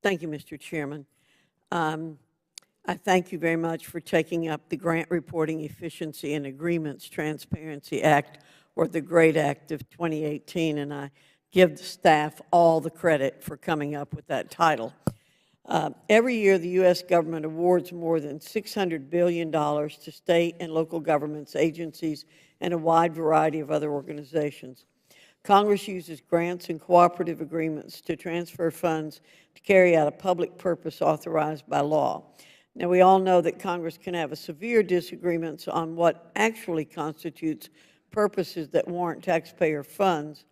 Thank you, Mr. Chairman. I thank you very much for taking up the Grant Reporting Efficiency and Agreements Transparency Act, or the GREAT Act of 2018, and I give the staff all the credit for coming up with that title. Every year, the U.S. government awards more than $600 billion to state and local governments, agencies, and a wide variety of other organizations. Congress uses grants and cooperative agreements to transfer funds to carry out a public purpose authorized by law. Now, we all know that Congress can have a severe disagreements on what actually constitutes purposes that warrant taxpayer funds.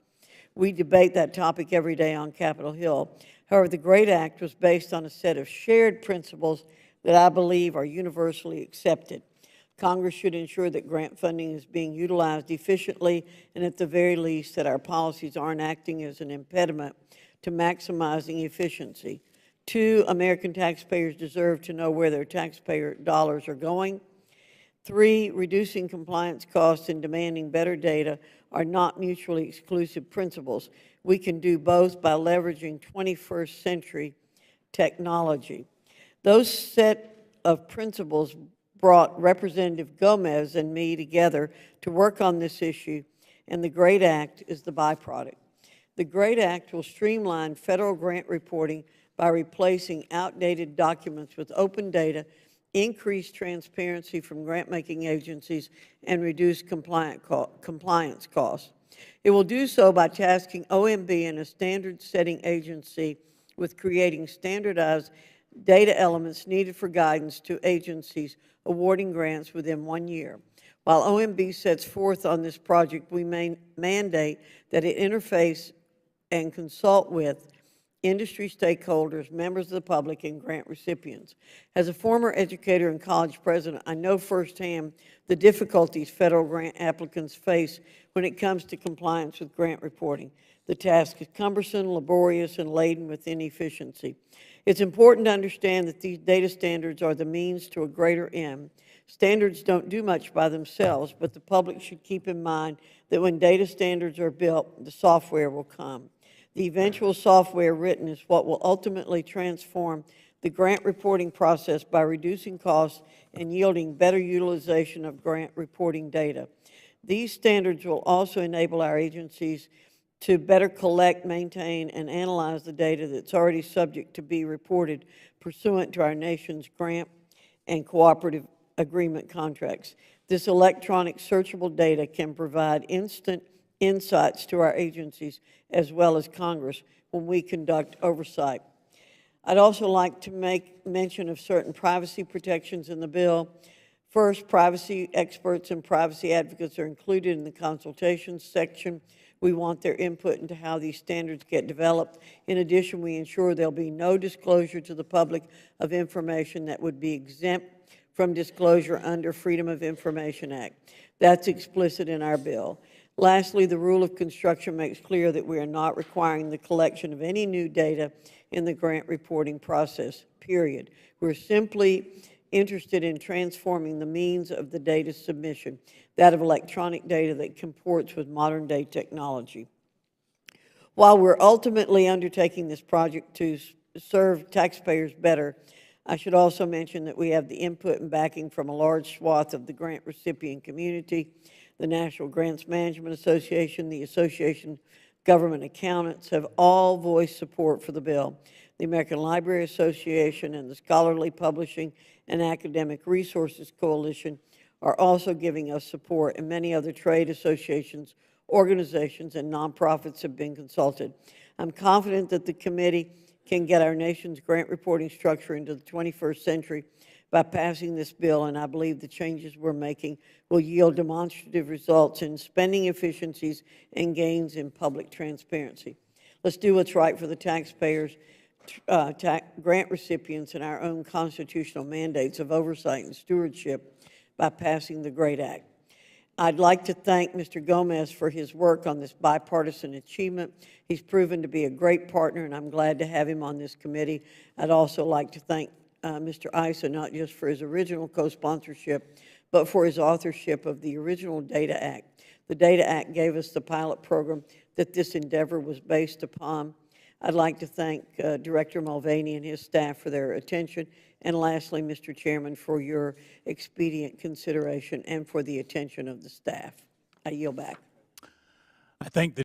We debate that topic every day on Capitol Hill. However, the GREAT Act was based on a set of shared principles that I believe are universally accepted. Congress should ensure that grant funding is being utilized efficiently, and at the very least that our policies aren't acting as an impediment to maximizing efficiency. 2, American taxpayers deserve to know where their taxpayer dollars are going. 3, reducing compliance costs and demanding better data are not mutually exclusive principles. We can do both by leveraging 21st century technology. Those set of principles brought Representative Gomez and me together to work on this issue, and the GREAT Act is the byproduct. The GREAT Act will streamline federal grant reporting by replacing outdated documents with open data, increase transparency from grant-making agencies, and reduce compliance costs. It will do so by tasking OMB and a standard-setting agency with creating standardized data elements needed for guidance to agencies awarding grants within 1 year. While OMB sets forth on this project, we mandate that it interface and consult with industry stakeholders, members of the public, and grant recipients. As a former educator and college president, I know firsthand the difficulties federal grant applicants face when it comes to compliance with grant reporting. The task is cumbersome, laborious, and laden with inefficiency. It's important to understand that these data standards are the means to a greater end. Standards don't do much by themselves, but the public should keep in mind that when data standards are built, the software will come. The eventual software written is what will ultimately transform the grant reporting process by reducing costs and yielding better utilization of grant reporting data. These standards will also enable our agencies to better collect, maintain, and analyze the data that's already subject to be reported pursuant to our nation's grant and cooperative agreement contracts. This electronic searchable data can provide instant insights to our agencies as well as Congress when we conduct oversight. I'd also like to make mention of certain privacy protections in the bill. First, privacy experts and privacy advocates are included in the consultations section. We want their input into how these standards get developed. In addition, we ensure there'll be no disclosure to the public of information that would be exempt from disclosure under Freedom of Information Act. That's explicit in our bill. Lastly, the rule of construction makes clear that we are not requiring the collection of any new data in the grant reporting process, period. We're simply interested in transforming the means of the data submission, that of electronic data that comports with modern-day technology. While we're ultimately undertaking this project to serve taxpayers better, I should also mention that we have the input and backing from a large swath of the grant recipient community. The National Grants Management Association, the Association of Government Accountants have all voiced support for the bill. The American Library Association and the Scholarly Publishing and Academic Resources Coalition are also giving us support, and many other trade associations, organizations, and nonprofits have been consulted. I'm confident that the committee can get our nation's grant reporting structure into the 21st century by passing this bill, and I believe the changes we're making will yield demonstrative results in spending efficiencies and gains in public transparency. Let's do what's right for the taxpayers, grant recipients, and our own constitutional mandates of oversight and stewardship by passing the GREAT Act. I'd like to thank Mr. Gomez for his work on this bipartisan achievement. He's proven to be a great partner, and I'm glad to have him on this committee. I'd also like to thank Mr. Issa, not just for his original co-sponsorship, but for his authorship of the original Data Act. The Data Act gave us the pilot program that this endeavor was based upon. I'd like to thank Director Mulvaney and his staff for their attention, and lastly, Mr. Chairman, for your expedient consideration and for the attention of the staff. I yield back. I thank the